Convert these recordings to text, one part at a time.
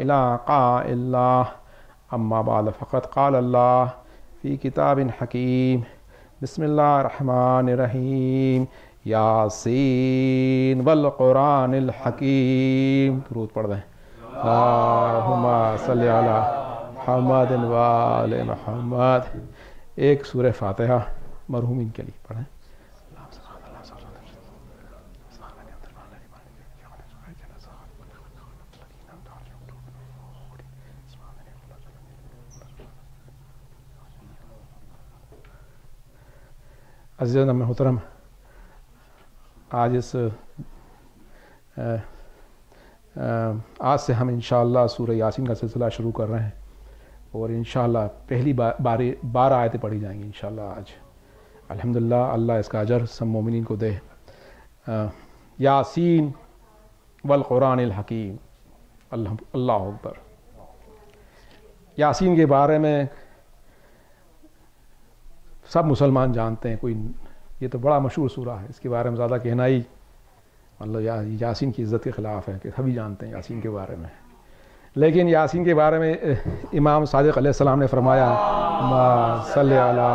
إلى قاء الله أما بعد فقد قال الله في كتاب حكيم بسم الله الرحمن الرحيم ياسين والقرآن الحكيم درود پڑھ دیں اللہم صلی علی محمد و آل محمد. ایک سورہ فاتحہ مرحومین کے لیے پڑھیں. عزیزان محترم، آج سے ہم انشاءاللہ سورہ یاسین کا سلسلہ شروع کر رہے ہیں اور انشاءاللہ پہلی 12 آیتیں پڑھی جائیں گی انشاءاللہ آج. الحمدللہ، اللہ اس کا اجر سب مومنین کو دے. یاسین والقرآن الحکیم. اللہ اکبر. یاسین کے بارے میں سب مسلمان جانتے ہیں. کوئی یہ تو بڑا مشہور سورہ ہے، اس کے بارے میں زیادہ کہنا ہی مطلب یاسین کی عزت کے خلاف ہے کہ سبھی جانتے ہیں یاسین کے بارے میں. لیکن یاسین کے بارے میں امام صادق علیہ السلام نے فرمایا صلی علی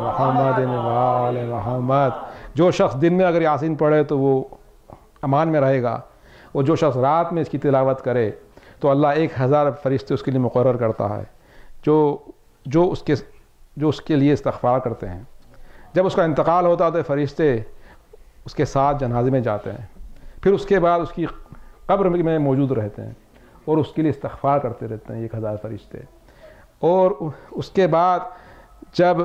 محمد و آل محمد، جو شخص دن میں اگر یاسین پڑھے تو وہ امان میں رہے گا، اور جو شخص رات میں اس کی تلاوت کرے تو اللہ 1000 فرشتے اس کے لیے مقرر کرتا ہے جو اس کے لیے استغفار کرتے ہیں. جب اس کا انتقال ہوتا ہے تو فرشتے اس کے ساتھ جنازے میں جاتے ہیں، پھر اس کے بعد اس کی قبر میں موجود رہتے ہیں اور اس کے لیے استغفار کرتے رہتے ہیں 1000 فرشتے. اور اس کے بعد جب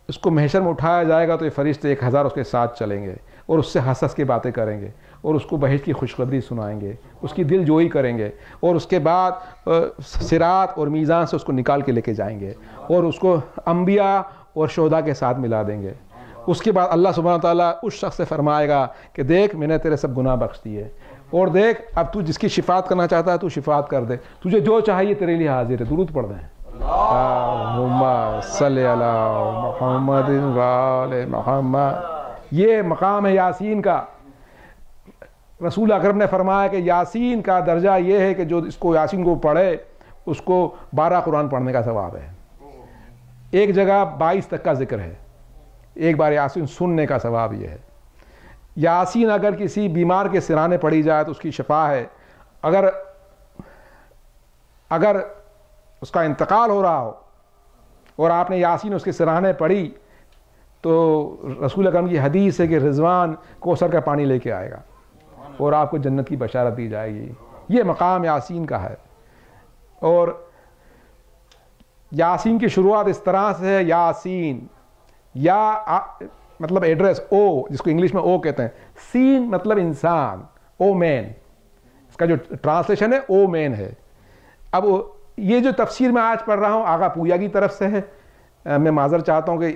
اس کو محشر میں اٹھایا جائے گا تو یہ فرشتے 1000 اس کے ساتھ چلیں گے اور اس سے ہنس ہنس کے باتیں کریں گے اور اس کو بہشت کی خوشخبری سنائیں گے، اس کی دل جوئی کریں گے، اور اس کے بعد صراط اور میزان سے اس کو نکال کے لے کے جائیں گے اور اس کو انبیاء اور شہداء کے ساتھ ملا دیں گے. اس کے بعد اللہ سبحانہ تعالیٰ اس شخص سے فرمائے گا کہ دیکھ میں نے تیرے سب گناہ بخش دیے، اور دیکھ اب تو جس کی شفاعت کرنا چاہتا ہے تو شفاعت کر دے، تجھے جو چاہیے تیرے لیے حاضر ہے. درود پڑھ دیں اللہم صلی علی محمد و آل محمد. یہ مقام ہے یاسین کا. رسول اکرم نے فرمایا کہ یاسین کا درجہ یہ ہے کہ جو اس کو یاسین کو پڑھے اس کو 12 قرآن پڑھنے کا ثواب ہے. ایک جگہ 22 تک کا ذکر ہے. ایک بار یاسین سننے کا ثواب یہ ہے. یاسین اگر کسی بیمار کے سرانے پڑھی جائے تو اس کی شفا ہے. اگر اس کا انتقال ہو رہا ہو اور آپ نے یاسین اس کے سرانے پڑھی تو رسول اکرم کی حدیث ہے کہ رضوان کوثر کا پانی لے کے آئے گا اور آپ کو جنت کی بشارت دی جائے گی. یہ مقام یاسین کا ہے. اور یاسین کی شروعات اس طرح سے ہے، یاسین یا مطلب ایڈریس او، جس کو انگلش میں او کہتے ہیں، سین مطلب انسان، او مین. اس کا جو ٹرانسلیشن ہے او مین ہے. اب یہ جو تفسیر میں آج پڑھ رہا ہوں آغا پویا کی طرف سے ہے. میں معذر چاہتا ہوں کہ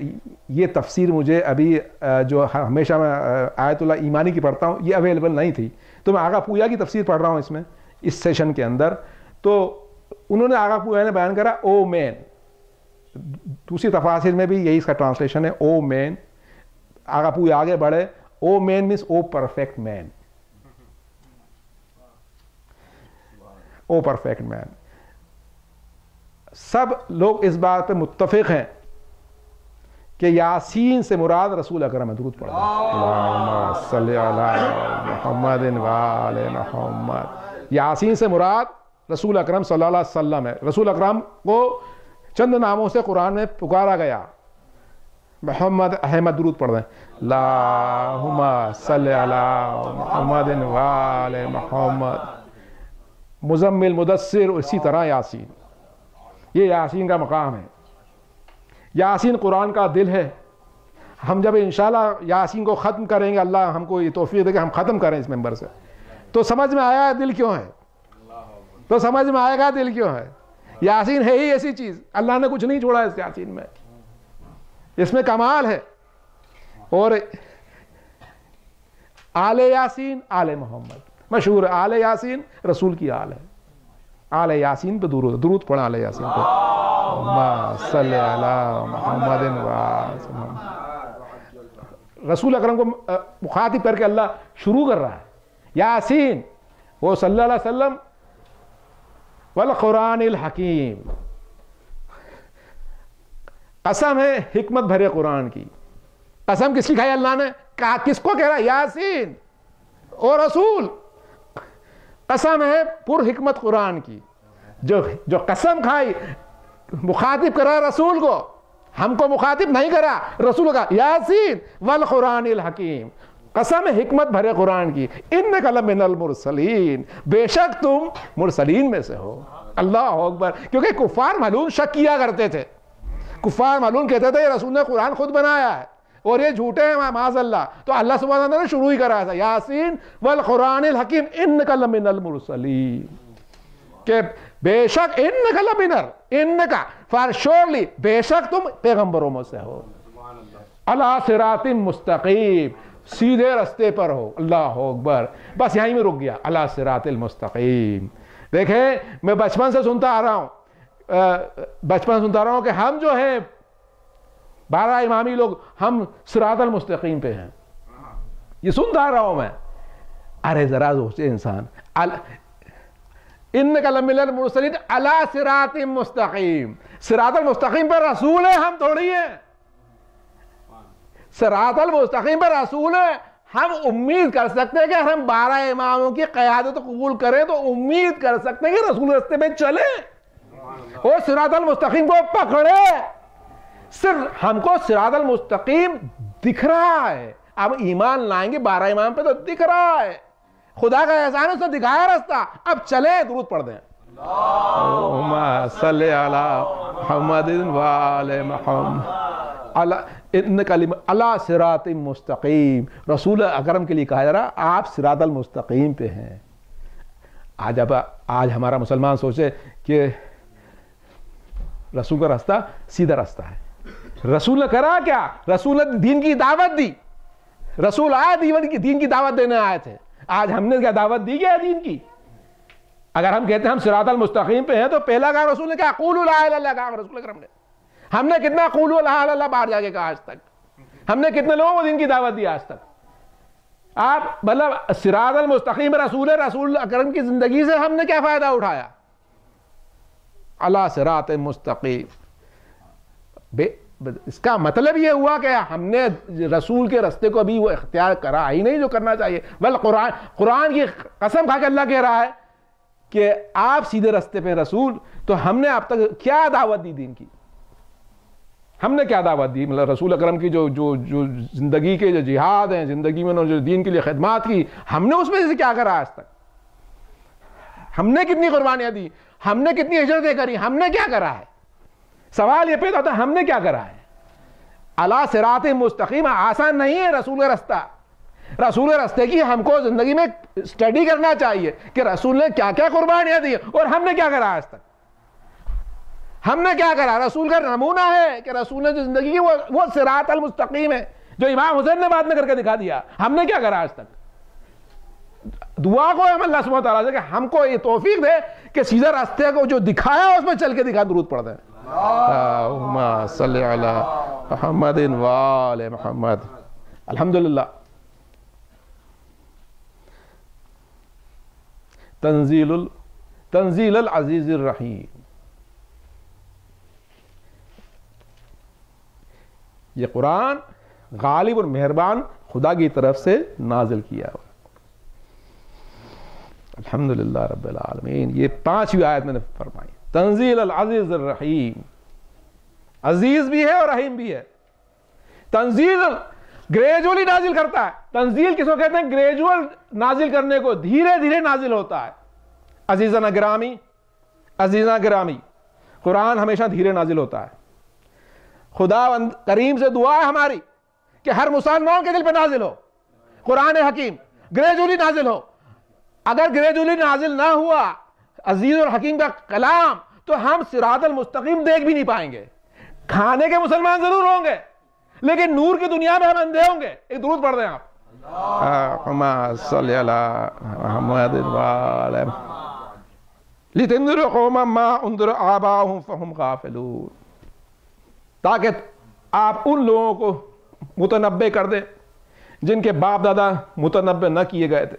یہ تفسیر مجھے ابھی جو ہمیشہ میں آیت اللہ ایمانی کی پڑھتا ہوں یہ اویلیبل نہیں تھی، تو میں آغا پویا کی تفسیر پڑھ رہا ہوں اس سیشن کے اندر. تو انہوں نے آغا پویا نے بیان کرا او مین. دوسری تفاسیر میں بھی یہی اس کا ٹرانسلیشن ہے او مین. آغا پویا آگے بڑھے، او مین مینس او پرفیکٹ مین. او پرفیکٹ مین. سب لوگ اس بات پہ متفق ہیں کہ یاسین سے مراد رسول اکرم ہے. درود پڑھیں اللہم صلی علی محمد و آل محمد. یاسین سے مراد رسول اکرم صلی اللہ علیہ وسلم ہے. رسول اکرم کو چند ناموں سے قرآن میں پکارا گیا. محمد احمد. درود پڑھ دیں اللہم صلی علی محمد و آل محمد. مزمل، مدثر، اسی طرح یاسین. یہ یاسین کا مقام ہے. یاسین قرآن کا دل ہے. ہم جب انشاءاللہ یاسین کو ختم کریں گے، اللہ ہم کو یہ توفیق دے کہ ہم ختم کریں اس ممبر سے، تو سمجھ میں آیا دل کیوں ہے. تو سمجھ میں آئے گا دل کیوں ہے. یاسین ہے ہی ایسی چیز، اللہ نے کچھ نہیں چھوڑا اس یاسین میں. اس میں کمال ہے. اور آل یاسین، آل محمد مشہور ہے. آل یاسین رسول کی آل ہے. آل یاسین پہ درود پڑھا. آل یاسین پہ اللہم صلی علی محمد و آل محمد. رسول اکرم کو مخاطب کر کے اللہ شروع کر رہا ہے. یاسین، وہ صلی اللہ علیہ وسلم والقرآن الحکیم، قسم ہے حکمت بھرے قرآن کی. قسم کس کی کھائی اللہ نے؟ کس کو کہہ رہا ہے؟ یاسین اور رسول. قسم ہے پر حکمت قرآن کی. جو قسم کھائی مخاطب کرا رسول کو، ہم کو مخاطب نہیں کرا، رسول کا. یاسین والقرآن الحکیم، قسم حکمت بھرے قرآن کی. انک لمن المرسلین، بے شک تم مرسلین میں سے ہو. اللہ اکبر. کیونکہ کفار معلوم شک کیا کرتے تھے، کفار معلوم کہتے تھے یہ رسول نے قرآن خود بنایا ہے اور یہ جھوٹے ہیں معاذ اللہ. تو اللہ سبحانہ وتعالیٰ نے شروع ہی کرایا تھا یاسین والقرآن الحکیم انک لمن المرسلین، کہ بے شک انک لمن، انک فار شورلی، بے شک تم پیغمبروں میں سے ہو. علی صراط مستقیم، سیدھے رستے پر ہو. اللہ اکبر. بس یہیں میں رک گیا، علی صراط المستقیم. دیکھیں میں بچپن سے سنتا آ رہا ہوں، کہ ہم جو ہیں 12 امامی لوگ، ہم صراط المستقیم پہ ہیں. یہ سنتا آ رہا ہوں میں. ارے ذرا سوچے انسان، انک لمن المرسلین علی صراط مستقیم، صراط المستقیم پر رسول ہے، ہم تھوڑی ہیں. صراط المستقیم پر رسول ہے. ہم امید کر سکتے ہیں کہ ہم 12 اماموں کی قیادت قبول کریں تو امید کر سکتے ہیں کہ رسول رستے میں چلیں اور صراط المستقیم کو پکڑے. صرف ہم کو صراط المستقیم دکھ رہا ہے، اب ایمان لائیں گے 12 امام پہ تو دکھ رہا ہے. خدا کا احسان ہے، اس نے دکھایا رستہ، اب چلیں درود پڑھ دیں. اللہم صلی علی محمد وآل محمد علی صراط مستقیم. رسول اکرم کے لیے کہا جا رہا آپ صراط المستقیم پہ ہیں. آج ہمارا مسلمان سوچے کہ رسول کا راستہ سیدھا راستہ ہے. رسول نے کرا کیا؟ رسول نے دین کی دعوت دی. رسول آئے دین کی دعوت دینے آئے تھے. آج ہم نے کیا دعوت دی گیا دین کی؟ اگر ہم کہتے ہیں ہم صراط المستقیم پہ ہیں تو پہلا کام رسول نے کیا؟ قولوا لا الہ الا اللہ کہا رسول اکرم نے. ہم نے کتنا قولوا لا الہ الا اللہ باہر جا کے کہا آج تک؟ ہم نے کتنے لوگوں کو دین کی دعوت دی آج تک؟ آپ مطلب صراط المستقیم رسول اکرم کی زندگی سے ہم نے کیا فائدہ اٹھایا؟ علی صراط مستقیم. اس کا مطلب یہ ہوا کہ ہم نے رسول کے رستے کو بھی وہ اختیار کرا ہی نہیں جو کرنا چاہیے. بل قرآن کی قسم کھا کے اللہ کہہ رہا ہے کہ آپ سیدھے رستے پہ رسول. تو ہم نے اب تک کیا دعوت دی دین کی؟ ہم نے کیا دعوت دی؟ مطلب رسول اکرم کی جو زندگی کے جو جہاد ہیں، زندگی میں جو دین کے لیے خدمات کی، ہم نے اس میں سے کیا کرا آج تک؟ ہم نے کتنی قربانیاں دی؟ ہم نے کتنی ہجرتیں کری؟ ہم نے کیا کرا ہے؟ سوال یہ پیدا ہوتا ہے ہم نے کیا کرا ہے؟ علی صراط مستقیم آسان نہیں ہے رسول کا رستہ. رسول کے رستے کی ہم کو زندگی میں اسٹڈی کرنا چاہیے کہ رسول نے کیا کیا قربانیاں دی اور ہم نے کیا کرا آج تک. ہم نے کیا کرا؟ رسول کا نمونہ ہے کہ رسول نے جو زندگی کی وہ صراط المستقیم ہے جو امام حسین نے بعد میں کر کے دکھا دیا. ہم نے کیا کرا آج تک؟ دعا کو ہم اللہ سبحانہ وتعالیٰ سے کہ ہم کو یہ توفیق دے کہ سیدھا راستے کو جو دکھایا اس میں چل کے دکھا. درود پڑھ دیں. اللہم صلی علی محمد وآل محمد. الحمدللہ. تنزیل العزیز الرحیم. یہ قرآن غالب اور مہربان خدا کی طرف سے نازل کیا ہوا. الحمدللہ رب العالمین. یہ 5ویں آیت میں نے فرمائی. تنزیل العزیز الرحیم. عزیز بھی ہے اور رحیم بھی ہے. تنزیل گریجولی نازل کرتا ہے. تنزیل کس کو کہتے ہیں؟ گریجول نازل کرنے کو، دھیرے دھیرے نازل ہوتا ہے. عزیزنا گرامی، عزیزنا گرامی، قرآن ہمیشہ دھیرے نازل ہوتا ہے. خدا کریم سے دعا ہے ہماری کہ ہر مسلمان کے دل پہ نازل ہو قرآن حکیم، گریجولی نازل ہو. اگر گریجولی نازل نہ ہوا عزیز اور حکیم کا کلام تو ہم صراط المستقیم دیکھ بھی نہیں پائیں گے. کھانے کے مسلمان ضرور ہوں گے لیکن نور کی دنیا میں ہم اندھے ہوں گے. ایک درود پڑھ دیں آپ. اللہم صلی علی محمد وآل لتنذر قوما ما انذر آباؤہم فہم غافلون. تاکہ آپ ان لوگوں کو متنبع کر دیں جن کے باپ دادا متنبع نہ کیے گئے تھے.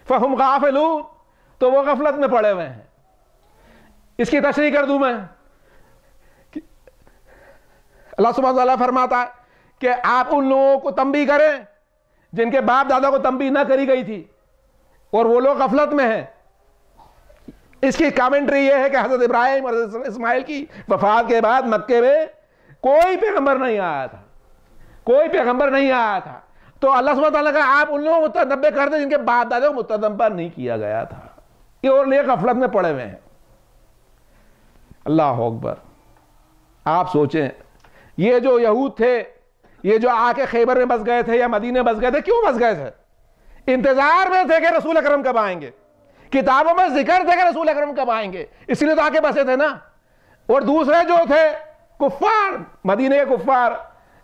فہم غافلون، تو وہ غفلت میں پڑے ہوئے ہیں. اس کی تشریح کر دوں میں. اللہ سبحانہ وتعالیٰ فرماتا ہے کہ آپ ان لوگوں کو تنبیہ کریں جن کے باپ دادا کو تنبیہ نہ کری گئی تھی اور وہ لوگ غفلت میں ہیں. اس کی کامنٹری یہ ہے کہ حضرت ابراہیم اور حضرت اسماعیل کی وفات کے بعد مکے میں کوئی پیغمبر نہیں آیا تھا, کوئی پیغمبر نہیں آیا تھا. تو اللہ سبحانہ وتعالیٰ کا آپ ان لوگوں کو متنبع کر دیں جن کے باپ دادا کو متنبع نہیں کیا گیا تھا, یہ اور لے غفلت میں پڑے ہوئے ہیں. اللہ اکبر. آپ سوچیں یہ جو یہود تھے, یہ جو آ کے خیبر میں بس گئے تھے یا مدینے بس گئے تھے, کیوں بس گئے تھے؟ انتظار میں تھے کہ رسول اکرم کب آئیں گے. کتابوں میں ذکر تھے کہ رسول اکرم کب آئیں گے, اس لیے تو آ کے بسے تھے نا. اور دوسرے جو تھے کفار, مدینے کے کفار,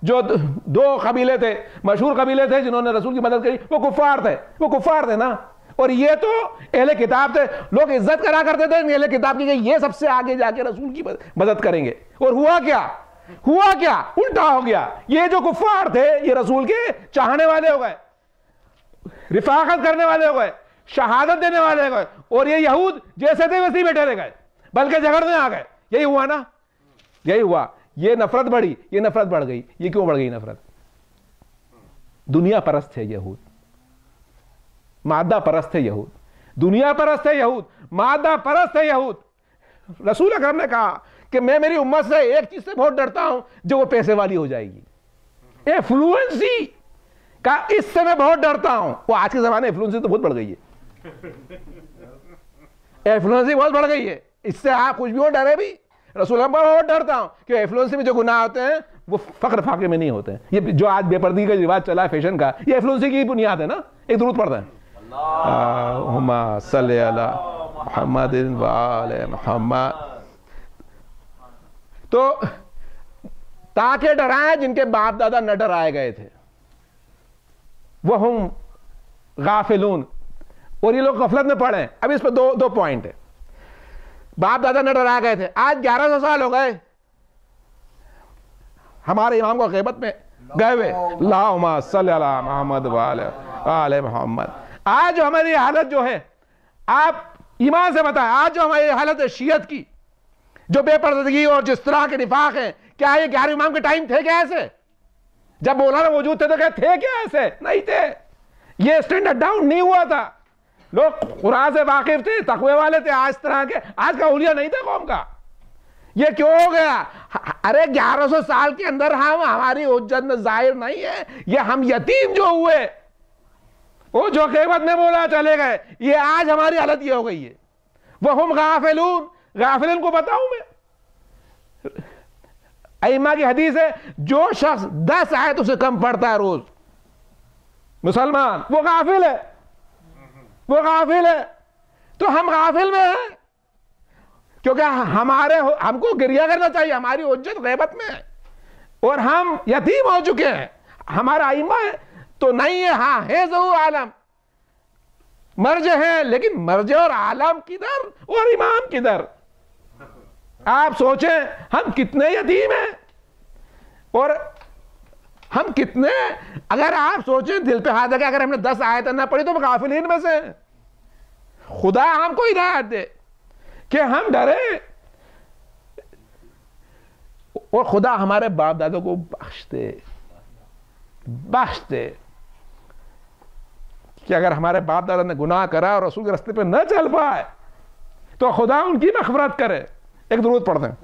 جو دو قبیلے تھے, مشہور قبیلے تھے جنہوں نے رسول کی مدد کری, وہ کفار تھے نا. اور یہ تو اہل کتاب تھے, لوگ عزت کرا کرتے تھے اہل کتاب کی کہ یہ سب سے آگے جا کے رسول کی مدد کریں گے. اور ہوا کیا؟ الٹا ہو گیا. یہ جو کفار تھے یہ رسول کے چاہنے والے ہو گئے, رفاقت کرنے والے ہو گئے, شہادت دینے والے ہو گئے. اور یہ یہود جیسے تھے ویسے ہی بیٹھے رہ گئے, بلکہ جھگڑنے آ گئے. یہی ہوا نا, یہی ہوا. یہ نفرت بڑھی, یہ نفرت بڑھ گئی. یہ کیوں بڑھ گئی نفرت؟ دنیا پرست ہے یہود, مادہ پرست ہے یہود, دنیا پرست ہے یہود, مادہ پرست ہے یہود. رسول اکرم نے کہا کہ میں میری امت سے ایک چیز سے بہت ڈرتا ہوں جو وہ پیسے والی ہو جائے گی. ایفلوئنسی کا اس سے میں بہت ڈرتا ہوں. وہ آج کے زمانے میں ایفلوئنسی تو بہت بڑھ گئی ہے, ایفلوئنسی بہت بڑھ گئی ہے. اس سے آپ کچھ بھی ہو ڈرے بھی. رسول اللہ بہت ڈرتا ہوں کہ ایفلوئنسی میں جو گناہ ہوتے ہیں وہ فقر فاقے میں نہیں ہوتے ہیں. یہ جو آج بے پردگی کا رواج چلا ہے فیشن کا, یہ ایفلوئنسی کی بنیاد ہے نا. ایک درود پڑھتے ہیں, اللہم صلی علی محمد و آل محمد. تو تاکہ ڈرائیں جن کے باپ دادا نہ ڈرائے گئے تھے, وہم غافلون. اور یہ لوگ غفلت میں پڑے ہیں. اب اس پہ دو پوائنٹ ہے. باپ دادا نہ ڈرائے گئے تھے, آج 1100 سال ہو گئے ہمارے امام کو غیبت میں گئے ہوئے. اللہم صلی علی محمد و آل محمد. آج جو ہماری حالت جو ہے, آپ ایمان سے بتائیں, آج جو ہماری حالت ہے شیعت کی, جو بے پردگی اور جس طرح کے نفاق ہیں, کیا یہ 11 امام کے ٹائم تھے کیا ایسے؟ جب مولانا موجود تھے تو کیا تھے کیا ایسے؟ نہیں تھے. یہ اسٹینڈرڈ ڈاؤن نہیں ہوا تھا. لوگ قرآن سے واقف تھے, تقوی والے تھے. آج طرح کے آج کا اولیاء نہیں تھا قوم کا. یہ کیوں ہو گیا؟ ارے 1100 سال کے اندر ہماری حجت میں ظاہر نہیں ہے. یہ ہم یتیم جو ہوئے, وہ جو قیمت میں بولا چلے گئے, یہ آج ہماری حالت یہ ہو گئی ہے. وہم غافلون. غافلین کو بتاؤں میں, ائمہ کی حدیث ہے, جو شخص 10 آیت اسے کم پڑھتا ہے روز, مسلمان, وہ غافل ہے, وہ غافل ہے. تو ہم غافل میں ہیں کیونکہ ہم کو گریہ کرنا چاہیے. ہماری حجت غیبت میں ہے اور ہم یتیم ہو چکے ہیں. ہمارا ائمہ ہے تو نہیں ہے, ہاں ہے ضرور عالم, مرجع ہے, لیکن مرجع اور عالم کدھر اور امام کدھر؟ آپ سوچیں ہم کتنے یتیم ہیں اور ہم کتنے, اگر آپ سوچیں دل پہ ہاتھ رکھیں, اگر ہم نے 10 آیتیں نہ پڑھی تو ہم غافلین میں سے ہیں. خدا ہم کو ہدایت دے کہ ہم ڈرے, اور خدا ہمارے باپ دادوں کو بخش دے کہ اگر ہمارے باپ دادا نے گناہ کرا اور رسول کے راستے پہ نہ چل پائے تو خدا ان کی مغفرت کرے. ایک درود پڑھتے ہیں.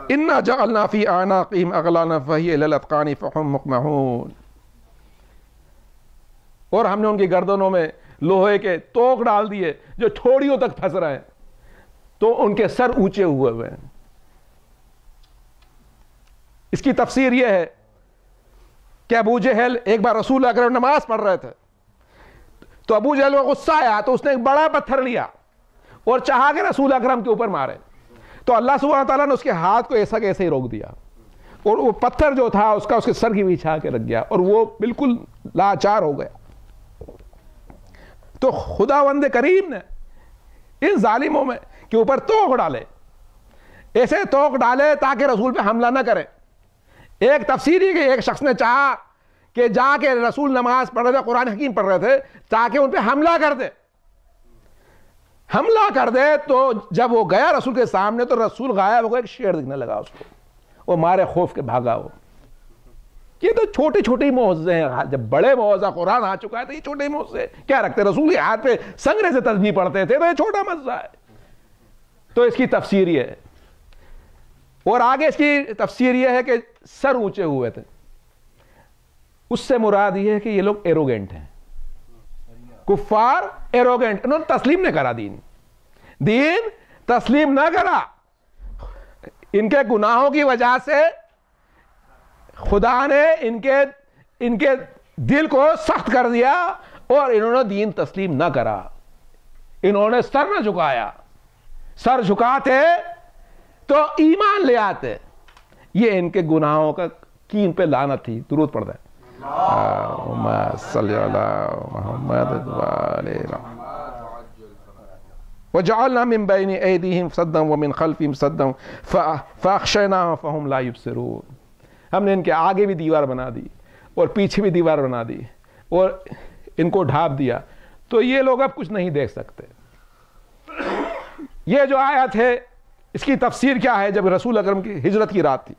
اِنَّا جَعَلْنَا فِي أَعْنَاقِهِمْ أَغْلَالًا فَهِيَ إِلَى الْأَذْقَانِ فَهُمْ مُقْمَحُونَ. اور ہم نے ان کی گردنوں میں لوہے کے توق ڈال دیے جو ٹھوڑیوں تک پھنس رہے ہیں, تو ان کے سر اونچے ہوئے ہیں. اس کی تفسیر یہ ہے کہ ابو جہل ایک بار رسول اکرم نماز پڑھ رہے تھے, تو ابو جہل کو غصہ آیا تو اس نے ایک بڑا پتھر لیا اور چاہا کہ رسول اکرم کے اوپر مارے. تو اللہ سبحانہ تعالیٰ نے اس کے ہاتھ کو ایسا کہ ایسے ہی روک دیا, اور وہ پتھر جو تھا اس کے سر کی بچھا کے رکھ گیا, اور وہ بالکل لاچار ہو گیا. تو خداوند کریم نے ان ظالموں میں کے اوپر توق ڈالے, ایسے توق ڈالے تاکہ رسول پہ حملہ نہ کرے. ایک تفسیر یہ کہ ایک شخص نے چاہا کہ جا کے رسول نماز پڑھ رہے تھے, قرآن حکیم پڑھ رہے تھے, تاکہ ان پہ حملہ کر دے, حملہ کر دے تو جب وہ گیا رسول کے سامنے تو رسول غائب ہو گیا, ایک شیر دکھنے لگا اس کو, وہ مارے خوف کے بھاگا. وہ یہ تو چھوٹی چھوٹی معجزے ہیں. جب بڑے معجزہ قرآن آ چکا ہے تو یہ چھوٹے معجزے کیا رکھتے؟ رسول کے ہاتھ پہ سنگرے سے تسبیح پڑھتے تھے تو یہ چھوٹا معجزہ ہے. تو اس کی تفسیر یہ ہے. اور آگے اس کی تفسیر یہ ہے کہ سر اونچے ہوئے تھے, اس سے مراد یہ ہے کہ یہ لوگ ایروگینٹ ہیں, کفار ایروگینٹ, انہوں نے تسلیم نہیں کرا دین تسلیم نہ کرا. ان کے گناہوں کی وجہ سے خدا نے ان کے دل کو سخت کر دیا اور انہوں نے دین تسلیم نہ کرا. انہوں نے سر نہ جھکایا. سر جھکاتے تو ایمان لے آتے. یہ ان کے گناہوں کا کی ان پہ لعنت تھی. درود پڑھتا ہے اللہم صلی علی محمد وجعلنا من بین ایدیہم سدا ومن خلفہم سدا فاخشیناہم فہم لا یبصرون. ہم نے ان کے آگے بھی دیوار بنا دی اور پیچھے بھی دیوار بنا دی اور ان کو ڈھانپ دیا تو یہ لوگ اب کچھ نہیں دیکھ سکتے. یہ جو آیت ہے اس کی تفسیر کیا ہے؟ جب رسول اکرم کی ہجرت کی رات تھی.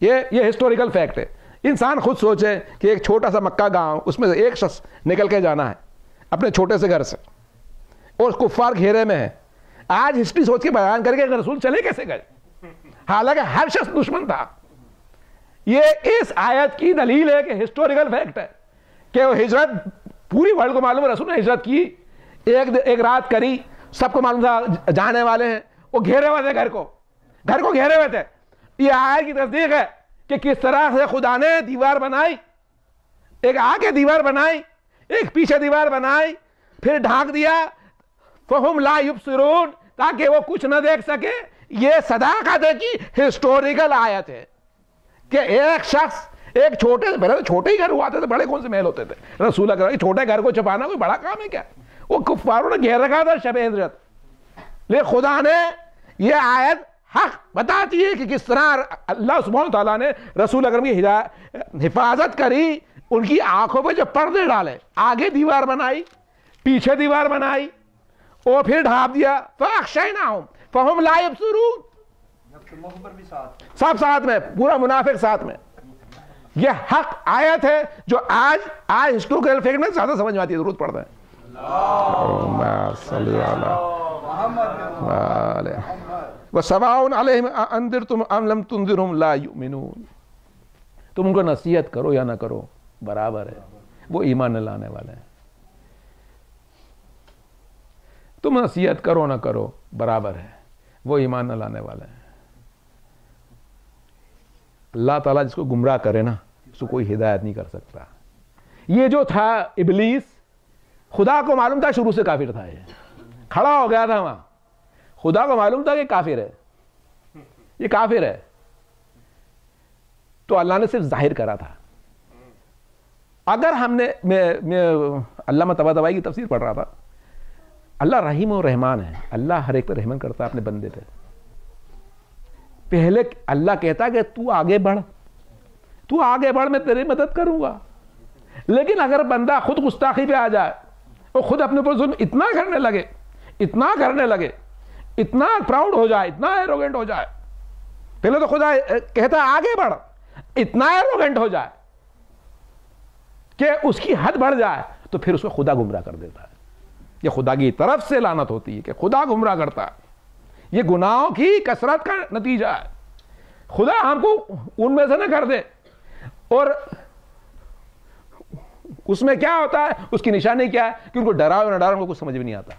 یہ ہسٹوریکل فیکٹ ہے. انسان خود سوچے کہ ایک چھوٹا سا مکہ گاؤں, اس میں سے ایک شخص نکل کے جانا ہے اپنے چھوٹے سے گھر سے اور کفار گھیرے میں ہے. آج ہسٹری سوچ کے بیان کر کے رسول چلے کیسے گئے حالانکہ ہر شخص دشمن تھا. یہ اس آیت کی دلیل ہے کہ ہسٹوریکل فیکٹ ہے کہ وہ ہجرت پوری ورلڈ کو معلوم ہے. رسول نے ہجرت کی, ایک رات کری, سب کو معلوم تھا جانے والے ہیں. وہ گھیرے ہوئے تھے, گھر کو گھیرے ہوئے تھے. یہ آیت کی تصدیق ہے کہ کس طرح سے خدا نے دیوار بنائی, ایک آگے دیوار بنائی, ایک پیچھے دیوار بنائی, پھر ڈھانک دیا فہم لا یبصرون, تاکہ وہ کچھ نہ دیکھ سکے. یہ صداقت کی ہسٹوریکل آیت ہے کہ ایک شخص ایک چھوٹے سے, پہلے تو چھوٹے ہی گھر ہوا تھے, بڑے کون سے محل ہوتے تھے. رسول اکرم چھوٹے گھر کو چھپانا کوئی بڑا کام ہے کیا؟ وہ کفاروں نے گھیر رکھا تھا شب ہجرت. لیکن خدا نے یہ آیت حق بتاتی ہے کہ کس طرح اللہ سبحانہ تعالیٰ نے رسول اکرم کی حفاظت کری, ان کی آنکھوں پہ جو پردے ڈالے, آگے دیوار بنائی, پیچھے دیوار بنائی اور پھر ڈھانپ دیا. فاخشیناہم فہم لا یبصرون, سب ساتھ میں, پورا منافق ساتھ میں. یہ حق آیت ہے جو آج ہسٹوریکل فیکٹ میں زیادہ سمجھ میں آتی ہے. ضرورت پڑتا ہے اللہم صلی علی محمد وسواء علیہم انذرتم ام لم تنذرہم لا یؤمنون. تم ان کو نصیحت کرو یا نہ کرو برابر ہے, وہ ایمان نہ لانے والے ہیں. تم نصیحت کرو نہ کرو برابر ہے, وہ ایمان نہ لانے والے ہیں. اللہ تعالیٰ جس کو گمراہ کرے نا اس کو کوئی ہدایت نہیں کر سکتا. یہ جو تھا ابلیس, خدا کو معلوم تھا شروع سے کافر تھا, یہ کھڑا ہو گیا تھا وہاں, خدا کو معلوم تھا کہ کافر ہے, یہ کافر ہے, تو اللہ نے صرف ظاہر کرا تھا. اگر ہم نے, میں علامہ طباطبائی کی تفسیر پڑھ رہا تھا, اللہ رحیم و رحمان ہے, اللہ ہر ایک پہ رحمت کرتا ہے اپنے بندے پہ. پہلے اللہ کہتا کہ تو آگے بڑھ, میں تیری مدد کروں گا. لیکن اگر بندہ خود گستاخی پہ آ جائے اور خود اپنے اوپر ظلم اتنا کرنے لگے, اتنا پراؤڈ ہو جائے, اتنا ایروگنٹ ہو جائے, پہلے تو خدا کہتا آگے بڑھ, اتنا ایروگنٹ ہو جائے کہ اس کی حد بڑھ جائے, تو پھر اس کو خدا گمراہ کر دیتا ہے. یہ خدا کی طرف سے لعنت ہوتی ہے کہ خدا گمراہ کرتا ہے. یہ گناہوں کی کثرت کا نتیجہ ہے. خدا ہم کو ان میں سے نہ کر دے. اور اس میں کیا ہوتا ہے, اس کی نشانی کیا ہے کہ ان کو ڈراؤ نہ ڈراؤ, ان کو کچھ سمجھ بھی نہیں آتا.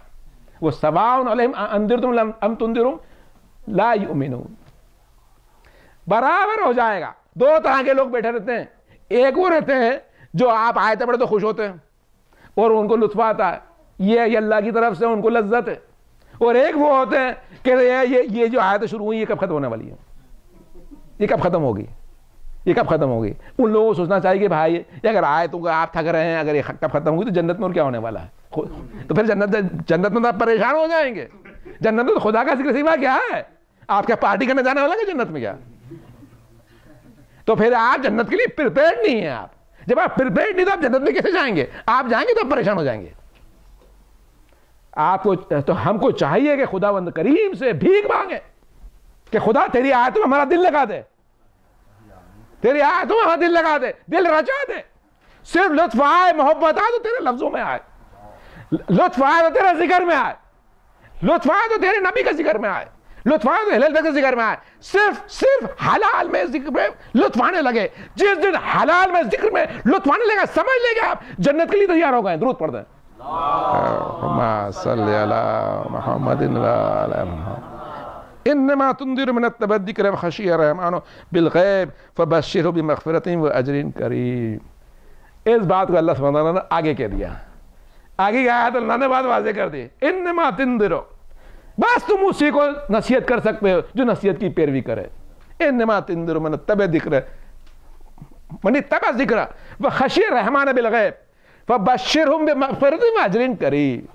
وہ سواء علیہم انذرتم ام تنذرہم لا یؤمنون, برابر ہو جائے گا. دو طرح کے لوگ بیٹھے رہتے ہیں. ایک وہ رہتے ہیں جو آپ آیتیں پڑھے تو خوش ہوتے ہیں اور ان کو لطف آتا ہے, یہ اللہ کی طرف سے ان کو لذت ہے. اور ایک وہ ہوتے ہیں کہ یہ جو آیتیں شروع ہوئی یہ کب ختم ہونے والی ہے, یہ کب ختم ہوگی, ان لوگوں کو سوچنا چاہیے کہ بھائی اگر آیتوں کو آپ تھک رہے ہیں, اگر یہ کب ختم ہوگی تو جنت میں اور کیا ہونے والا ہے. تو پھر جنت میں تو آپ پریشان ہو جائیں گے. جنت میں تو خدا کا ذکر سوا کیا ہے, آپ کیا پارٹی کرنے جانے والا ہے جنت میں کیا؟ تو پھر آپ جنت کے لیے پریپیئرڈ نہیں ہیں. آپ جب آپ پریپیئرڈ نہیں تو آپ جنت میں کیسے جائیں گے؟ آپ جائیں گے تو آپ پریشان ہو جائیں گے. آپ کو تو ہم کو چاہیے کہ خداوند کریم سے بھیک مانگے کہ خدا تیری آیتوں میں ہمارا دل لگا دے، تیری آیتوں میں ہمارا دل لگا دے، دل رچا دے، صرف لطف آئے، محبت آئے تو تیرے لفظوں میں آئے، لطف آئے تو تیرے ذکر میں آئے، لطف آئے تو تیرے نبی کا ذکر میں آئے، لطف آئے تو ہلال کا ذکر میں آئے، صرف حلال میں ذکر میں لطف آنے لگے، جس دن حلال میں ذکر میں لطف آنے لگا سمجھ لے گا آپ جنت کے لیے تیار ہو گئے۔ درود پڑھ دیں اللہم صلی علی محمد وعلی محمد۔ انما تنذر من اتبع الذکر وخشی الرحمن بالغیب فبشرہ بمغفرۃ واجر کریم۔ اس بات کو اللہ سبحانہ وتعالیٰ نے آگے کہہ دیا، آگے کی آیت اللہ نے بات واضح کر دی، انما تنذر، بس تم اسی کو نصیحت کر سکتے ہو جو نصیحت کی پیروی کرے۔ انما تنذر من اتبع الذکر، من اتبع الذکر وخشی الرحمن بالغیب فبشرہم بمغفرۃ واجر کریم۔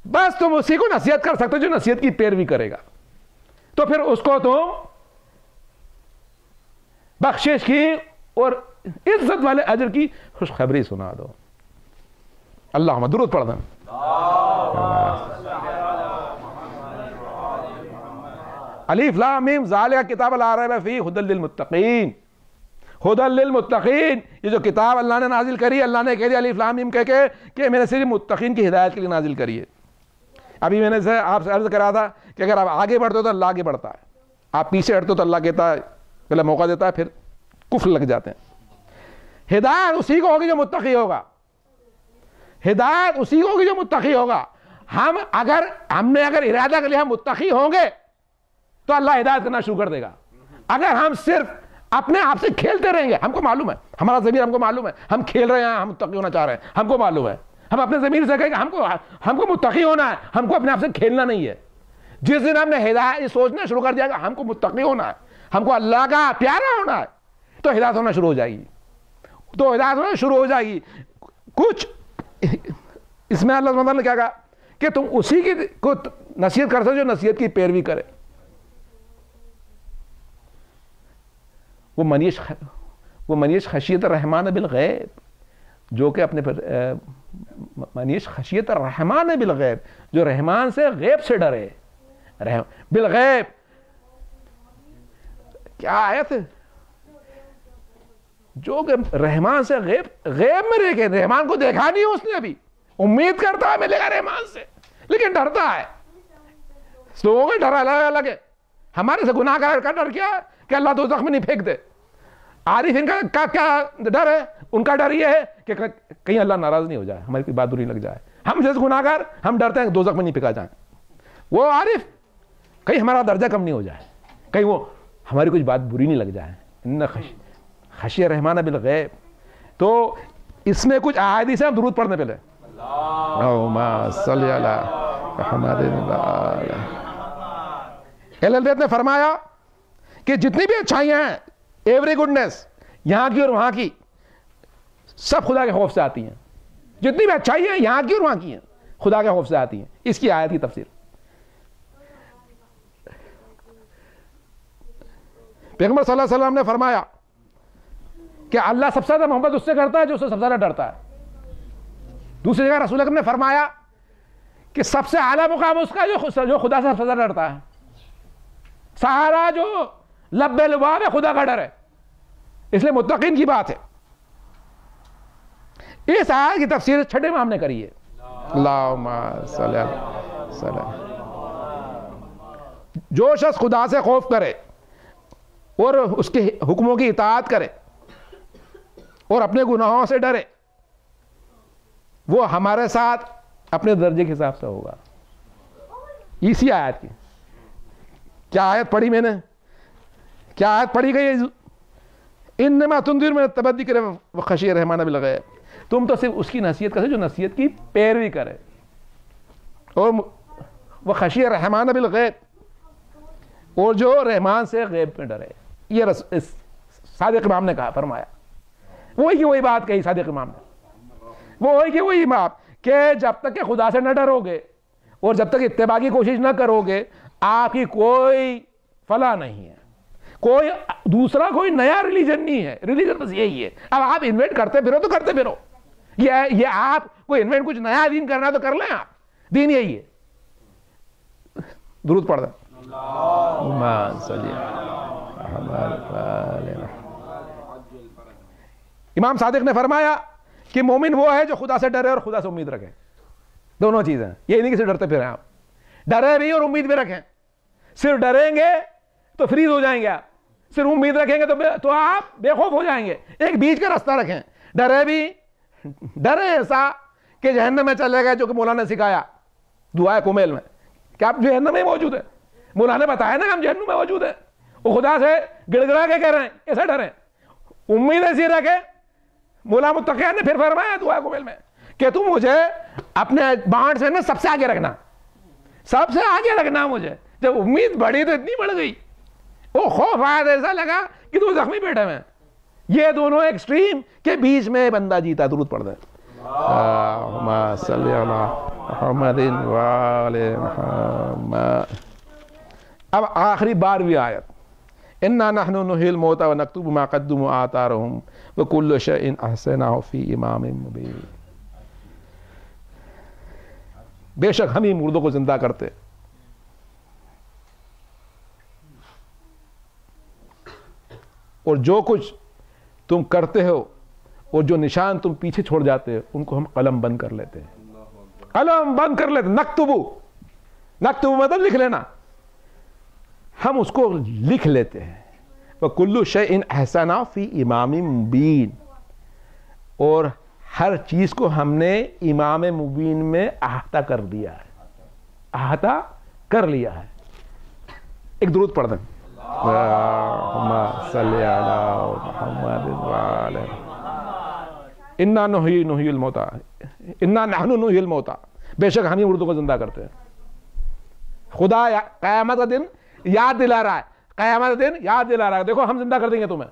بس تم اسی کو نصیحت کر سکتے ہو جو نصیحت کی پیروی کرے گا، تو پھر اس کو تم بخشش کی اور عزت والے اجر کی خوشخبری سنا دو۔ اللہم درود پڑھ دیں۔ الف لام میم ذالک کتاب لا ریب فیہ ھدی للمتقین، ھدی للمتقین، یہ جو کتاب اللہ نے نازل کری، اللہ نے کہہ دیا الف لام میم کہہ کے کہ میں نے صرف متقین کی ہدایت کے لیے نازل کری ہے۔ ابھی میں نے آپ سے عرض کرا تھا کہ اگر آپ آگے بڑھتے ہو تو اللہ آگے بڑھتا ہے، آپ پیچھے ہٹتے ہو تو اللہ کہتا ہے، پہلے موقع دیتا ہے، پھر کفر لگ جاتے ہیں۔ ہدایت اسی کو ہوگی جو متقی ہوگا، ہدایت اسی کو ہوگی جو متقی ہوگا۔ ہم نے اگر ارادہ کر لیا ہم متقی ہوں گے تو اللہ ہدایت کرنا شروع کر دے گا۔ اگر ہم صرف اپنے آپ سے کھیلتے رہیں گے، ہم کو معلوم ہے، ہمارا ضمیر ہم کو معلوم ہے، ہم کھیل رہے ہیں، ہم متقی ہونا چاہ رہے ہیں، ہم کو معلوم ہے، ہم اپنے ضمیر سے کہیں گے ہم کو متقی ہونا ہے، ہم کو اپنے آپ سے کھیلنا نہیں ہے۔ جس دن ہم نے ہدایت سوچنا شروع کر دیا کہ ہم کو متقی ہونا ہے، ہم کو اللہ کا پیارا ہونا ہے، تو ہدایت ہونا شروع ہو جائے گی، تو ہدایت ہونا شروع ہو جائے گی۔ کچھ اس میں اللہ تعالیٰ نے کیا کہا کہ تم اسی کی کو نصیحت کر سکتے جو نصیحت کی پیروی کرے۔ وہ منیش خشیت الرحمن بالغیب، جو کہ اپنے منیش خشیت الرحمن بالغیب، جو رحمان سے غیب سے ڈرے، بالغیب کیا آیت ہے، جو کہ رحمان سے غیب میں رہ کے، رحمان کو دیکھا نہیں اس نے ابھی، امید کرتا ہے ملے گا رحمان سے، لیکن ڈرتا ہے۔ لوگوں کا ڈر الگ الگ ہے، ہمارے سے گناہ گار کا ڈر کیا ہے کہ اللہ دوزخ میں نہیں پھینک دے۔ عارفین کا کیا ڈر ہے؟ ان کا ڈر یہ ہے کہ کہیں اللہ ناراض نہیں ہو جائے، ہماری کوئی بات بری لگ جائے۔ ہم جیسے گناہ گار ہم ڈرتے ہیں کہ دوزخ میں نہیں پھینکا جائیں، وہ عارف کہیں ہمارا درجہ کم نہیں ہو جائے، کہیں وہ ہماری کچھ بات بری نہیں لگ جائے۔ ان خشی الرحمن بالغیب، تو اس میں کچھ احادیث ہیں، ہم درود پڑھنے پہلے اللہم صلی علی محمد وعلی۔ اہل بیت نے فرمایا کہ جتنی بھی اچھائیاں ہیں، ایوری گڈنس، یہاں کی اور وہاں کی، سب خدا کے خوف سے آتی ہیں۔ جتنی بھی اچھائیاں ہیں یہاں کی اور وہاں کی ہیں، خدا کے خوف سے آتی ہیں۔ اس کی آیت کی تفسیر پیغمبر صلی اللہ علیہ وسلم نے فرمایا کہ اللہ سب سے زیادہ محبت اس سے کرتا ہے جو اس سے سب سے زیادہ ڈرتا ہے۔ دوسری جگہ رسول اکرم نے فرمایا کہ سب سے اعلیٰ مقام اس کا جو خدا سے سب سے زیادہ ڈرتا ہے۔ سارا جو لب لباب ہے خدا کا ڈر ہے، اس لیے متقین کی بات ہے۔ اس آیت کی تفسیر چھٹے امام نے کری ہے۔ اللہم صلی علی وسلم۔ جو شخص خدا سے خوف کرے اور اس کے حکموں کی اطاعت کرے اور اپنے گناہوں سے ڈرے، وہ ہمارے ساتھ اپنے درجے کے حساب سے ہوگا۔ اسی آیت کی کیا آیت پڑھی میں نے، کیا آیت پڑھی گئی ہے؟ انما تنذر من اتبع الذکر وخشی الرحمن بالغیب، تم تو صرف اس کی نصیحت کرے جو نصیحت کی پیروی کرے، اور وخشی الرحمن بالغیب، اور جو رحمان سے غیب میں ڈرے۔ یہ صادق امام نے کہا، فرمایا وہی بات کہی صادق امام نے، وہی بات کہ جب تک کہ خدا سے نہ ڈرو گے اور جب تک اتباع کی کوشش نہ کرو گے، آپ کی کوئی فلاح نہیں ہے، کوئی دوسرا کوئی نیا ریلیجن نہیں ہے۔ ریلیجن بس یہی ہے۔ اب آپ انویٹ کرتے پھرو تو کرتے پھرو، یہ آپ کوئی انویٹ کچھ نیا دین کرنا تو کر لیں آپ، دین یہی ہے. درود پڑھ دیں. اللہم صلی امام صادق نے فرمایا کہ مومن وہ ہے جو خدا سے ڈرے اور خدا سے امید رکھے. دونوں چیزیں. یہ نہیں کہ صرف ڈرتے پھریں آپ, ڈرے بھی اور امید بھی رکھیں. صرف ڈریں گے تو فریز ہو جائیں گے آپ, صرف امید رکھیں گے تو آپ بے خوف ہو جائیں گے. ایک بیچ کا راستہ رکھیں. ڈرے بھی, ڈرے ایسا کہ جہنم میں چلے گئے, جو کہ مولانا نے سکھایا دعائے کمیل میں, کہ آپ جہنم میں موجود ہیں. مولانا نے بتایا نا کہ ہم جہنم میں موجود ہیں. وہ خدا سے گڑ گڑا کے کہہ رہے ہیں, ایسا ڈریں, امید ایسی رکھیں. مولا متقی نے پھر فرمایا دعائے کمیل میں کہ تم مجھے اپنے بانٹ سے سب سے آگے رکھنا, سب سے آگے رکھنا مجھے. جب امید بڑھی تو اتنی بڑھ گئی, وہ خوف آیا تو ایسا لگا کہ تو زخمی بیٹھے میں. یہ دونوں ایکسٹریم کے بیچ میں بندہ جیتا. درود پڑھ دیں. اللہم صلی علی محمد و آل محمد. اب آخری 12ویں آیت, انا نحن نحیی الموتى ونکتب ما قدموا وآثارهم وکل شیء احصیناہ فی امام مبین. بے شک ہم ہی مردوں کو زندہ کرتے اور جو کچھ تم کرتے ہو اور جو نشان تم پیچھے چھوڑ جاتے ہو ان کو ہم قلم بند کر لیتے ہیں. قلم بند کر لیتے. نکتبو مطلب لکھ لینا, ہم اس کو لکھ لیتے ہیں. وَكُلُّ شَيْءٍ أَحْصَيْنَاهُ فِي إِمَامٍ مُبِينٍ, اور ہر چیز کو ہم نے امام مبین میں احاطہ کر دیا ہے, احاطہ کر لیا ہے. ایک درود پڑھ دیں. اللہم صلی علی محمد وآل انا نحیی الموتى انا نحن نحیی الموتى. بے شک ہم ہی مردوں کو زندہ کرتے ہیں. خدا قیامت کا دن یاد دلا رہا ہے, قیامت کا دن یاد دلا رہا ہے. دیکھو ہم زندہ کر دیں گے تمہیں,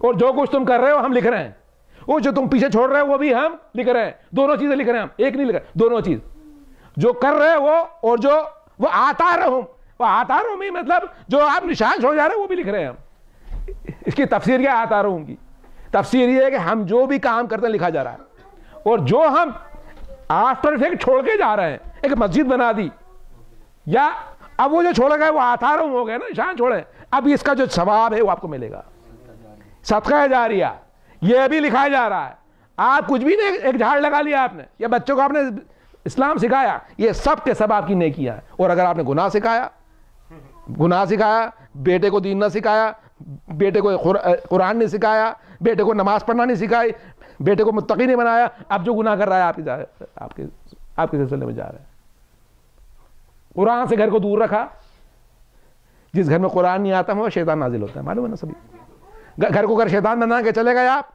اور جو کچھ تم کر رہے ہو ہم لکھ رہے ہیں, وہ جو تم پیچھے چھوڑ رہے ہو وہ بھی ہم لکھ رہے ہیں. دونوں چیزیں لکھ رہے ہیں ہم, ایک نہیں لکھ رہے, دونوں چیز. جو کر رہے ہو وہ, اور جو وہ آثارہم, وہ آثارہم ہی مطلب جو آپ نشان چھوڑ جا رہے ہیں وہ بھی لکھ رہے ہیں ہم. اس کی تفسیر کیا ہے آثارہم کی؟ تفسیر یہ ہے کہ ہم جو بھی کام کرتے ہیں لکھا جا رہا ہے, اور جو ہم آفٹر افیکٹ چھوڑ کے جا رہے ہیں, ایک مسجد بنا دی, یا اب وہ جو چھوڑے گئے وہ آثارہم ہو گئے نا, نشان چھوڑے, اب اس کا جو ثواب ہے وہ آپ کو ملے گا. صدقہ جاریہ یہ بھی لکھا جا رہا ہے. آپ کچھ بھی نہیں, ایک جھاڑ لگا لیا آپ نے, یا بچوں کو آپ نے اسلام سکھایا, یہ سب کے سب آپ کی نیکیاں ہیں. اور اگر آپ نے گناہ سکھایا, بیٹے کو دین نہ سکھایا, بیٹے کو قرآن نہیں سکھایا, بیٹے کو نماز پڑھنا نہیں سکھائی, بیٹے کو متقی نہیں بنایا, اب جو گناہ کر رہا ہے آپ کے سلسلے میں جا رہا ہے. قرآن سے گھر کو دور رکھا. جس گھر میں قرآن نہیں آتا وہ شیطان نازل ہوتا ہے, معلوم ہے نا سبھی. گھر کو گھر شیطان بنا کے چلے گئے آپ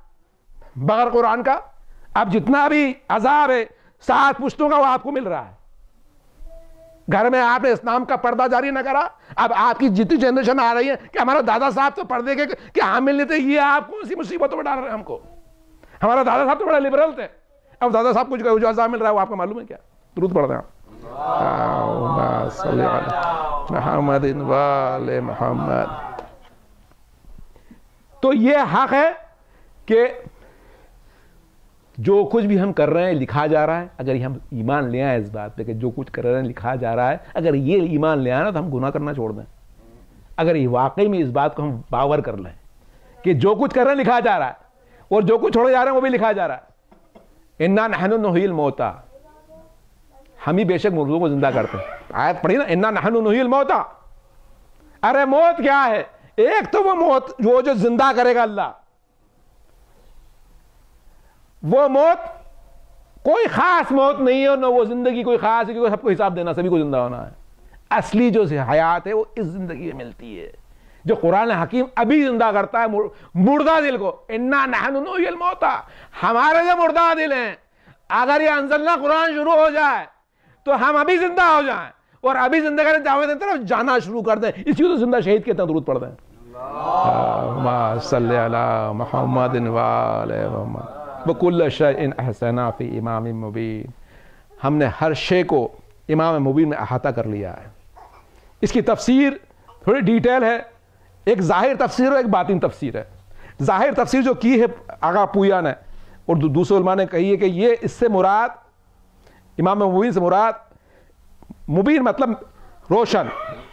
بغیر قرآن کا. اب جتنا بھی عذاب ہے 7 پشتوں کا وہ آپ کو مل رہا ہے. گھر میں آپ نے اسلام کا پردہ جاری نہ کرا, اب آپ کی جتنی جنریشن آ رہی ہے کہ ہمارا دادا صاحب تو پردے کے کہ حامل نہیں تھے, یہ آپ کون سی مصیبتوں میں ڈال رہے ہیں ہم کو. ہمارا دادا صاحب تو بڑا لبرل تھے, اب دادا صاحب کچھ جو عذاب مل رہا ہے وہ آپ کو معلوم ہے کیا؟ درود پڑھ رہے ہیں آپ. اللہم صلی علی محمد و آل محمد. تو یہ حق ہے کہ جو کچھ بھی ہم کر رہے ہیں لکھا جا رہا ہے. اگر ہم ایمان لے آئیں اس بات پہ کہ جو کچھ کر رہے ہیں لکھا جا رہا ہے, اگر یہ ایمان لے آئیں نا تو ہم گناہ کرنا چھوڑ دیں. اگر یہ واقعی میں اس بات کو ہم باور کر لیں کہ جو کچھ کر رہے ہیں لکھا جا رہا ہے, اور جو کچھ چھوڑے جا رہے ہیں وہ بھی لکھا جا رہا ہے. انا نحن نحیی الموتى, ہم ہی بے شک مردوں کو زندہ کرتے ہیں. آیت پڑھی نا, انا نحن نحیی الموتى. ارے موت کیا ہے؟ ایک تو وہ موت وہ جو زندہ کرے گا اللہ, وہ موت کوئی خاص موت نہیں ہے, نہ وہ زندگی کوئی خاص ہے کہ سب کو حساب دینا, سبھی کو زندہ ہونا ہے. اصلی جو حیات ہے وہ اس زندگی میں ملتی ہے, جو قرآن حکیم ابھی زندہ کرتا ہے مردہ دل کو. انا نحن نحیی الموتى, ہمارے جو مردہ دل ہیں, اگر یہ انزلنا قرآن شروع ہو جائے تو ہم ابھی زندہ ہو جائیں, اور ابھی زندہ کرنے دعوت دیتے ہیں جانا شروع کر دیں. اسی کو تو زندہ شہید کہتے ہیں. درود پڑھ دیں. اللہم صلی علی محمد و آل محمد وکل شیء احصیناہ فی امام مبین. ہم نے ہر شے کو امام مبین میں احاطہ کر لیا ہے. اس کی تفسیر تھوڑی ڈیٹیل ہے, ایک ظاہر تفسیر اور ایک باطن تفسیر ہے. ظاہر تفسیر جو کی ہے آغا پویا نے اور دوسرے علماء نے کہی ہے کہ یہ اس سے مراد امام مبین سے مراد مبین مطلب روشن,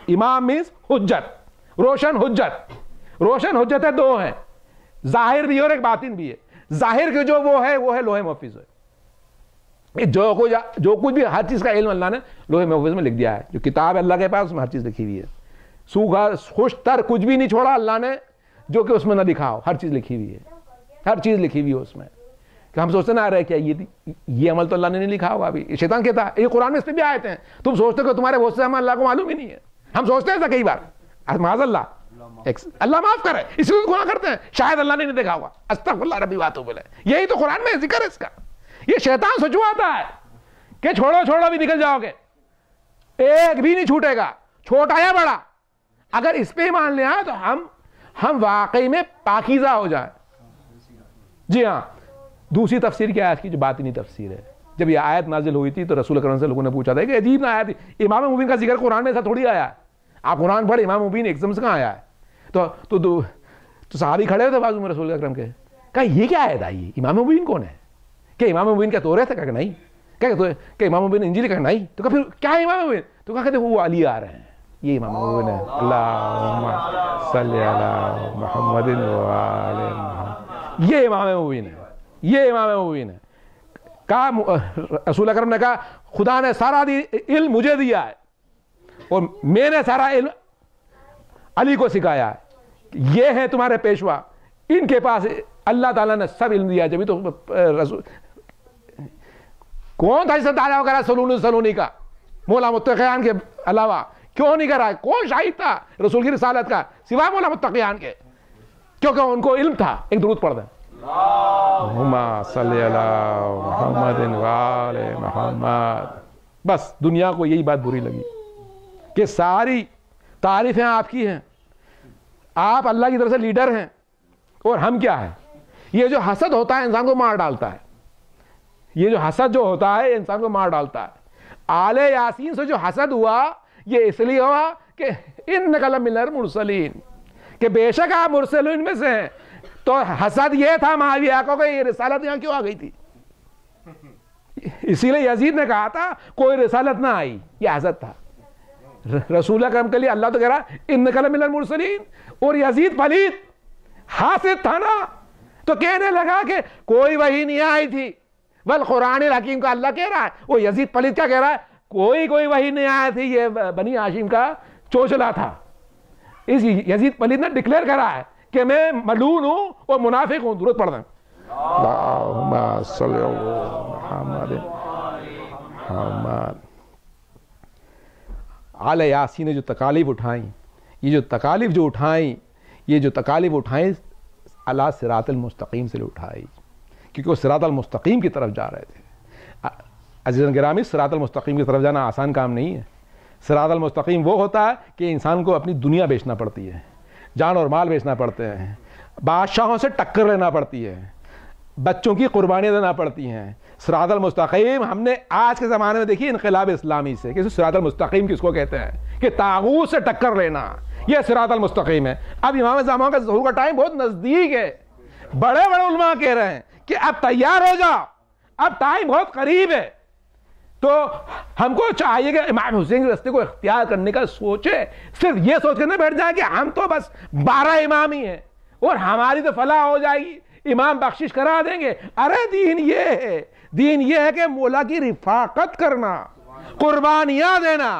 امام مینس حجت, روشن حجت. روشن حجت ہے دو ہیں, ظاہر بھی اور ایک باطن بھی ہے. ظاہر کے جو وہ ہے لوح محفوظ ہے. جو کچھ بھی ہر چیز کا علم اللہ نے لوح محفوظ میں لکھ دیا ہے. جو کتاب ہے اللہ کے پاس اس میں ہر چیز لکھی ہوئی ہے. سوکھا خوش تر کچھ بھی نہیں چھوڑا اللہ نے جو کہ اس میں نہ لکھا ہو. ہر چیز لکھی ہوئی ہے, ہر چیز لکھی ہوئی ہے اس میں. کہ ہم سوچتے نہ آ رہے کیا یہ عمل تو اللہ نے نہیں لکھا ہوگا ابھی. شیطان کہتا ہے, یہ قرآن میں اس پہ بھی آیت ہیں, تم سوچتے کہ تمہارے بہت سے عمل اللہ کو معلوم ہی نہیں ہے. ہم سوچتے ہیں ایسا کئی بار, معاذ اللہ, اللہ معاف کرے, اس لیے گناہ کرتے ہیں, شاید اللہ نے نہیں دیکھا ہوگا. استغفر اللہ ربی واتوب الیہ, یہی تو قرآن میں ذکر ہے اس کا. یہ شیطان سچواتا ہے کہ چھوڑو بھی نکل جاؤ گے, ایک بھی نہیں چھوٹے گا, چھوٹا یا بڑا. اگر اس پہ مان لیا تو ہم واقعی میں پاکیزہ ہو جائیں. جی ہاں, دوسری تفسیر کیا ہے اس کی, جو باطنی تفسیر ہے. جب یہ آیت نازل ہوئی تھی تو رسول اکرم سے لوگوں نے پوچھا تھا کہ عجیب نہ آیا تھی, امام مبین کا ذکر قرآن میں ایسا تھوڑی آیا ہے. آپ قرآن پڑھ, امام مبین ایک دم سے کہاں آیا ہے. تو صحابی کھڑے ہوئے تھے بازو میں رسول اکرم کے, کہا یہ کیا آیت آئی, امام مبین کون ہے؟ کہ امام مبین کیا توریت ہے؟ کہا کہ نہیں. کہ امام مبین انجیل؟ کہا نہیں. تو کہا پھر کیا ہے امام مبین؟ تو کہا کہ وہ علی آ رہے ہیں, یہ امام مبین ہے. اللہم صلی علی محمد و آل محمد, یہ امام مبین ہے, یہ امام مبین ہے. کہا رسول اکرم نے کہا خدا نے سارا علم مجھے دیا ہے اور میں نے سارا علم علی کو سکھایا ہے. یہ ہیں تمہارے پیشوا, ان کے پاس اللہ تعالیٰ نے سب علم دیا. جبھی تو رسول کون تھا جسے دعویٰ کرا سلونی کا مولا متقیان کے علاوہ؟ کیوں نہیں کرا؟ کون شاہد تھا رسول کی رسالت کا سوا مولا متقیان کے؟ کیونکہ ان کو علم تھا. ایک درود پڑھ دیں, اللہم صلی علی محمد و آل محمد. بس دنیا کو یہی بات بری لگی کہ ساری تعریفیں آپ کی ہیں, آپ اللہ کی طرف سے لیڈر ہیں, اور ہم کیا ہیں؟ یہ جو حسد ہوتا ہے انسان کو مار ڈالتا ہے. یہ جو حسد جو ہوتا ہے انسان کو مار ڈالتا ہے. آل یاسین سے جو حسد ہوا یہ اس لیے ہوا کہ انک لمن المرسلین, کہ بے شک آپ مرسلین میں سے ہیں. تو حسد یہ تھا معاویہ کو کہ یہ رسالت یہاں کیوں آ گئی تھی. اسی لیے یزید نے کہا تھا کوئی رسالت نہ آئی, یہ حسد تھا. رسول اکرم کے لیے اللہ تو کہہ رہا انک لمن المرسلین, اور یزید پلید حاسد تھا نا, تو کہنے لگا کہ کوئی وحی نہیں آئی تھی. والقرآن الحکیم کا اللہ کہہ رہا ہے, وہ یزید پلید کیا کہہ رہا ہے؟ کوئی وحی نہیں آئی تھی, یہ بنی ہاشم کا چوچلا تھا. اس یزید پلید نے ڈکلیئر کرا ہے کہ میں ملعون ہوں اور منافق ہوں. درود پڑھ دیں, اللہم صلی علی محمد محمد. آل یاسین نے جو تکالیف اٹھائیں, یہ جو تکالیف اٹھائیں اللہ صراط المستقیم سے اٹھائی, کیونکہ وہ صراط المستقیم کی طرف جا رہے تھے. عزیزان گرامی, صراط المستقیم کی طرف جانا آسان کام نہیں ہے. صراط المستقیم وہ ہوتا ہے کہ انسان کو اپنی دنیا بیچنا پڑتی ہے, جان اور مال بیچنا پڑتے ہیں, بادشاہوں سے ٹکر لینا پڑتی ہے, بچوں کی قربانیاں دینا پڑتی ہیں. صراط المستقیم ہم نے آج کے زمانے میں دیکھی انقلاب اسلامی سے کہ صراط المستقیم کس کو کہتے ہیں, کہ طاغوت سے ٹکر لینا, یہ صراط المستقیم ہے. اب امام زمان کا ظہور کا ٹائم بہت نزدیک ہے. بڑے علماء کہہ رہے ہیں کہ اب تیار ہو جاؤ, اب ٹائم بہت قریب ہے. تو ہم کو چاہیے کہ امام حسین کے راستے کو اختیار کرنے کا سوچے. صرف یہ سوچ کے نہ بیٹھ جائے کہ ہم تو بس 12 امام ہی ہیں اور ہماری تو فلاح ہو جائے گی, امام بخشش کرا دیں گے. ارے دین یہ ہے کہ مولا کی رفاقت کرنا, قربانیاں دینا,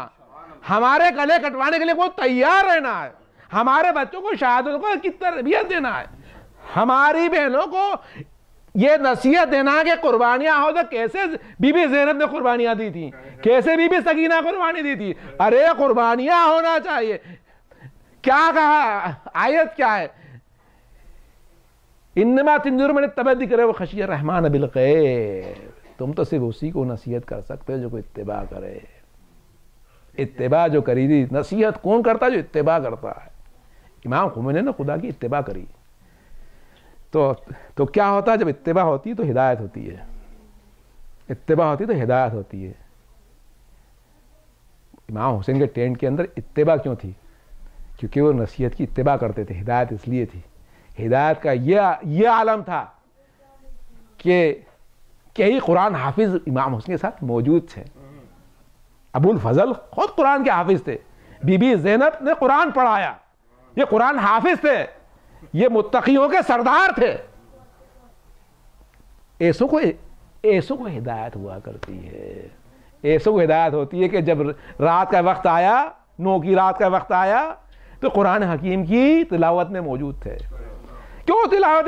ہمارے گلے کٹوانے کے لیے وہ تیار رہنا ہے, ہمارے بچوں کو شہادت کی تربیت دینا ہے, ہماری بہنوں کو یہ نصیحت دینا کہ قربانیاں ہو تو کیسے بی بی زینب نے قربانیاں دی تھی, کیسے بی بی سکینہ قربانی دی تھی. ارے قربانیاں ہونا چاہیے. کیا کہا, آیت کیا ہے, انما تنذر من اتبع الذکر وخشی الرحمن بالغیب. تم تو صرف اسی کو نصیحت کر سکتے ہو جو کوئی اتباع کرے. اتباع جو کری دی, نصیحت کون کرتا ہے؟ جو اتباع کرتا ہے. امام خمینی نے خدا کی اتباع کری. تو کیا ہوتا ہے جب اتباع ہوتی ہے تو ہدایت ہوتی ہے, اتباع ہوتی ہے تو ہدایت ہوتی ہے. امام حسین کے ٹینٹ کے اندر اتباع کیوں تھی؟ کیونکہ وہ نصیحت کی اتباع کرتے تھے. ہدایت اس لیے تھی, ہدایت کا یہ عالم تھا کہ کئی قرآن حافظ امام حسن کے ساتھ موجود تھے. ابو الفضل خود قرآن کے حافظ تھے. بی بی زینب نے قرآن پڑھایا. یہ قرآن حافظ تھے, یہ متقیوں کے سردار تھے. ایسوں کو ہدایت ہوا کرتی ہے. ایسوں کو ہدایت ہوتی ہے کہ جب رات کا وقت آیا, 9 کی رات کا وقت آیا, تو قرآن حکیم کی تلاوت میں موجود تھے. کیوں تلاوت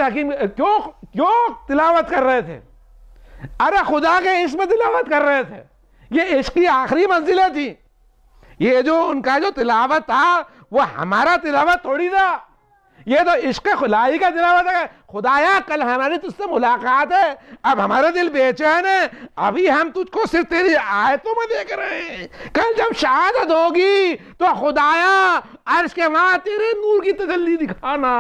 کر رہے تھے؟ ارے خدا کے عشق میں تلاوت کر رہے تھے. یہ عشق کی آخری منزلیں تھیں. یہ جو ان کا جو تلاوت تھا وہ ہمارا تلاوت تھوڑی تھا. یہ تو عشق خدائی کا تلاوت ہے. خدایا کل ہماری تجھ سے ملاقات ہے, اب ہمارے دل بے چین ہے, ابھی ہم تجھ کو صرف تیری آیتوں میں دیکھ رہے ہیں. کل جب شہادت ہوگی تو خدایا عرش کے وہاں تیرے نور کی تجلی دکھانا.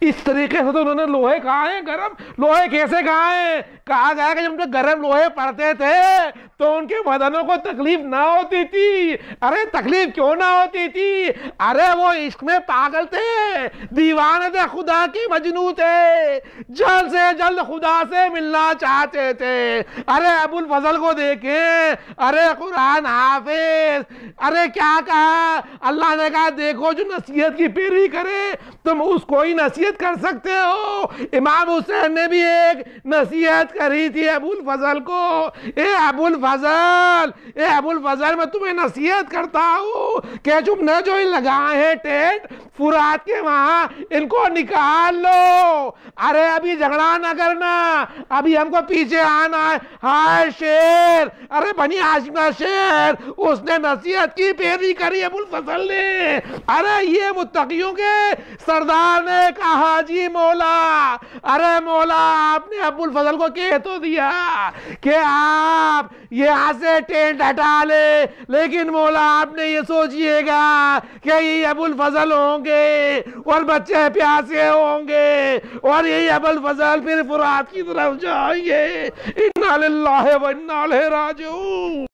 اس طریقے سے تو انہوں نے لوہے کھائے گرم. لوہے کیسے کھائے؟ کہا گیا کہ جب گرم لوہے پڑتے تھے تو ان کے بدنوں کو تکلیف نہ ہوتی تھی. ارے تکلیف کیوں نہ ہوتی تھی؟ ارے وہ عشق میں پاگل تھے, دیوانے تھے, خدا کے مجنون تھے, جلد سے جلد خدا سے ملنا چاہتے تھے. ارے ابو الفضل کو دیکھیں, ارے قرآن حافظ. ارے کیا کہا اللہ نے؟ کہا دیکھو جو نصیحت کی پیروی کرے تم اس کو ہی نصیحت کر سکتے ہو. امام حسین نے بھی ایک نصیحت کری تھی ابو الفضل کو. اے ابو الفضل میں تمہیں نصیحت کرتا ہوں کہ تم نے جو لگائے ہیں ٹینٹ فرات کے وہاں, ان کو نکال لو. ارے ابھی جھگڑا نہ کرنا, ابھی ہم کو پیچھے آنا ہے. ہائے شیر, ارے بنی ہاشم کا شیر, اس نے نصیحت کی پیروی کری ابو الفضل نے. ارے یہ متقیوں کے سردار نے کہا جی مولا, ارے مولا آپ نے ابو الفضل کو کہہ تو دیا کہ آپ یہاں سے ٹینٹ ہٹا لے, لیکن مولا آپ نے یہ سوچئے گا کہ یہ ابو الفضل ہوں گے اور بچے پیاسے ہوں گے اور یہی ابو الفضل پھر فرات کی طرف جائیں گے. انا للہ و انا الیہ راجعون.